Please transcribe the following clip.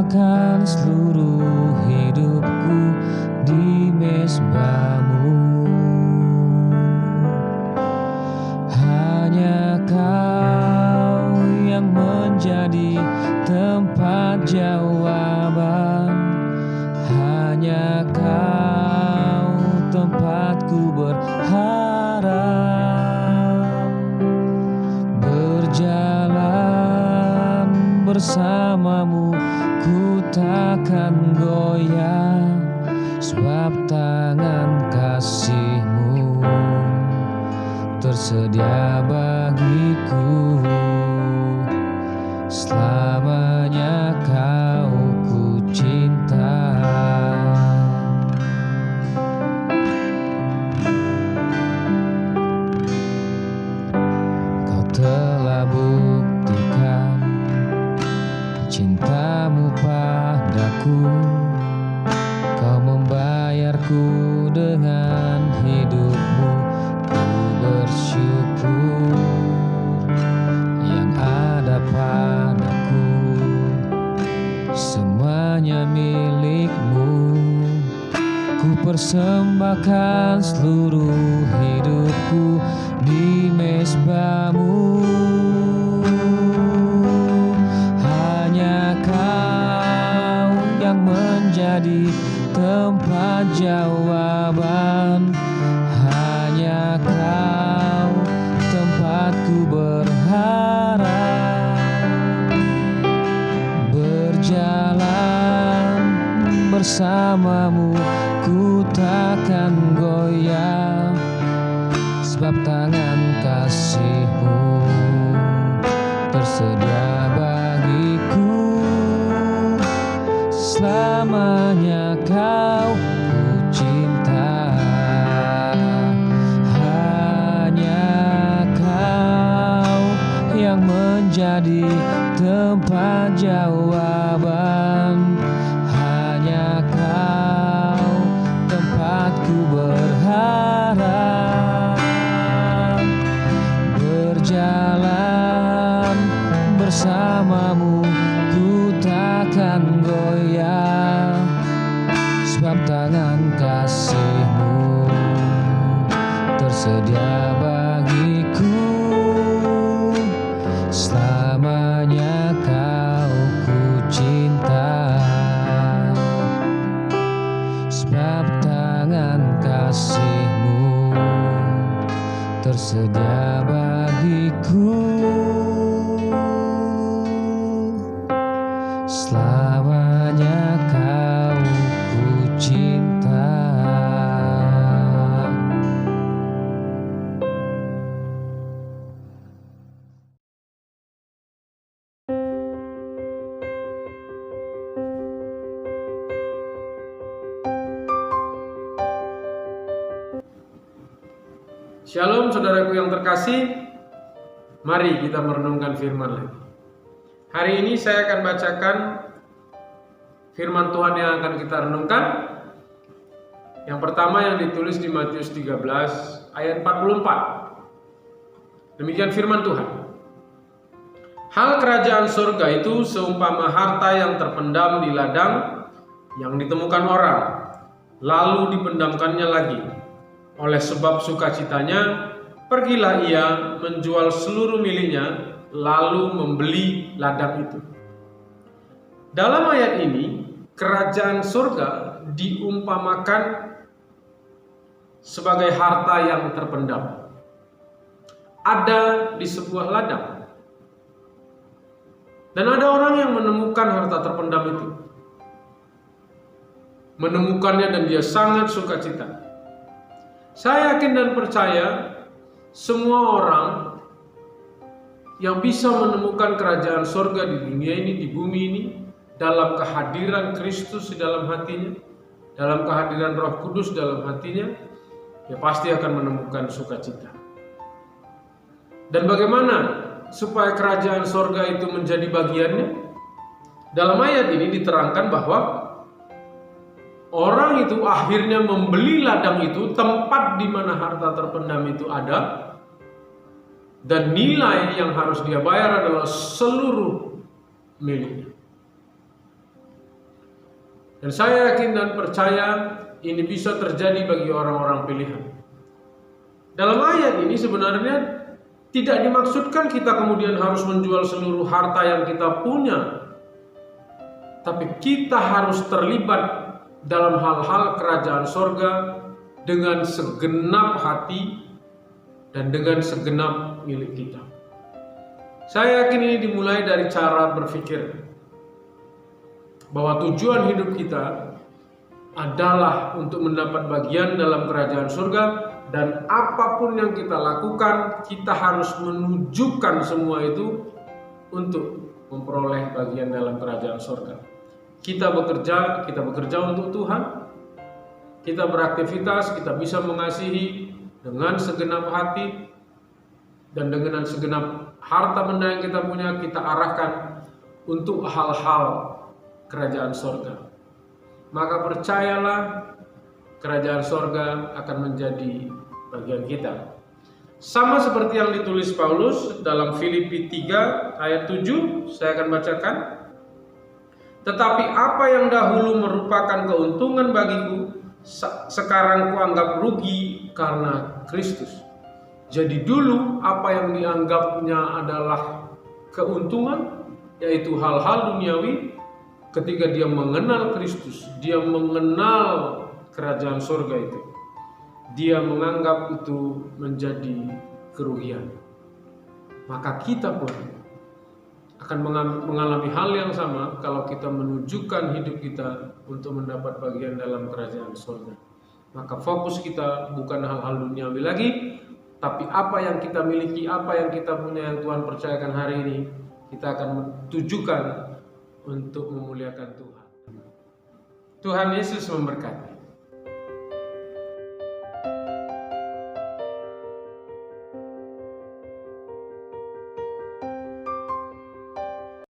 persembahkan seluruh hidupku di mezbahmu. Hanya Kau yang menjadi tempat jawaban, hanya Kau tempatku berharap. Berjalan bersamamu ku takkan goyah, sebab tangan kasih-Mu tersedia bagiku. Selamanya Kau ku cinta. Kau telah buktikan cinta-Mu padaku. Kau membayarku dengan hidup-Mu. Ku bersyukur yang ada padaku semuanya milik-Mu. Ku persembahkan seluruh hidupku di mezbah-Mu. Hanya Kau yang menjadi tempat jawaban, hanya Kau tempatku berharap. Berjalan bersamamu ku takkan goyah, sebab tangan kasih-Mu tersedia bagiku. Selamanya Kau ku cinta. Hanya Kau yang menjadi tempat jawaban, hanya Kau tempatku berharap. Berjalan bersamamu ku takkan goyah, sebab tangan kasih-Mu tersedia bagiku. Selamanya Kau ku cinta, sebab tangan kasih-Mu tersedia bagiku. Selamanya Kau ku cinta. Shalom saudaraku yang terkasih, mari kita merenungkan firman lagi. Hari ini saya akan bacakan firman Tuhan yang akan kita renungkan. Yang pertama yang ditulis di Matius 13 ayat 44. Demikian firman Tuhan. Hal kerajaan surga itu seumpama harta yang terpendam di ladang yang ditemukan orang, lalu dipendamkannya lagi. Oleh sebab sukacitanya, pergilah ia menjual seluruh miliknya, lalu membeli ladang itu. Dalam ayat ini, kerajaan surga diumpamakan sebagai harta yang terpendam. Ada di sebuah ladang. Dan ada orang yang menemukan harta terpendam itu. Menemukannya dan dia sangat sukacita. Saya yakin dan percaya semua orang yang bisa menemukan kerajaan surga di dunia ini, di bumi ini, dalam kehadiran Kristus di dalam hatinya, dalam kehadiran Roh Kudus dalam hatinya, ya pasti akan menemukan sukacita. Dan bagaimana supaya kerajaan surga itu menjadi bagiannya? Dalam ayat ini diterangkan bahwa orang itu akhirnya membeli ladang itu, tempat di mana harta terpendam itu ada, dan nilai yang harus dia bayar adalah seluruh miliknya. Dan saya yakin dan percaya ini bisa terjadi bagi orang-orang pilihan. Dalam ayat ini sebenarnya tidak dimaksudkan kita kemudian harus menjual seluruh harta yang kita punya, tapi kita harus terlibat dalam hal-hal kerajaan sorga dengan segenap hati dan dengan segenap milik kita. Saya yakin ini dimulai dari cara berpikir bahwa tujuan hidup kita adalah untuk mendapat bagian dalam kerajaan surga, dan apapun yang kita lakukan, kita harus menunjukkan semua itu untuk memperoleh bagian dalam kerajaan surga. Kita bekerja untuk Tuhan, kita beraktivitas, kita bisa mengasihi dengan segenap hati, dan dengan segenap harta benda yang kita punya, kita arahkan untuk hal-hal kerajaan sorga. Maka percayalah, kerajaan sorga akan menjadi bagian kita. Sama seperti yang ditulis Paulus dalam Filipi 3 ayat 7, saya akan bacakan. Tetapi apa yang dahulu merupakan keuntungan bagiku, sekarang kuanggap rugi karena Kristus. Jadi dulu apa yang dianggapnya adalah keuntungan, yaitu hal-hal duniawi, ketika dia mengenal Kristus, dia mengenal kerajaan surga itu, dia menganggap itu menjadi kerugian. Maka kita pun akan mengalami hal yang sama kalau kita menunjukkan hidup kita untuk mendapat bagian dalam kerajaan surga. Maka fokus kita bukan hal-hal duniawi lagi, tapi apa yang kita miliki, apa yang kita punya yang Tuhan percayakan hari ini, kita akan tujukan untuk memuliakan Tuhan. Tuhan Yesus memberkati.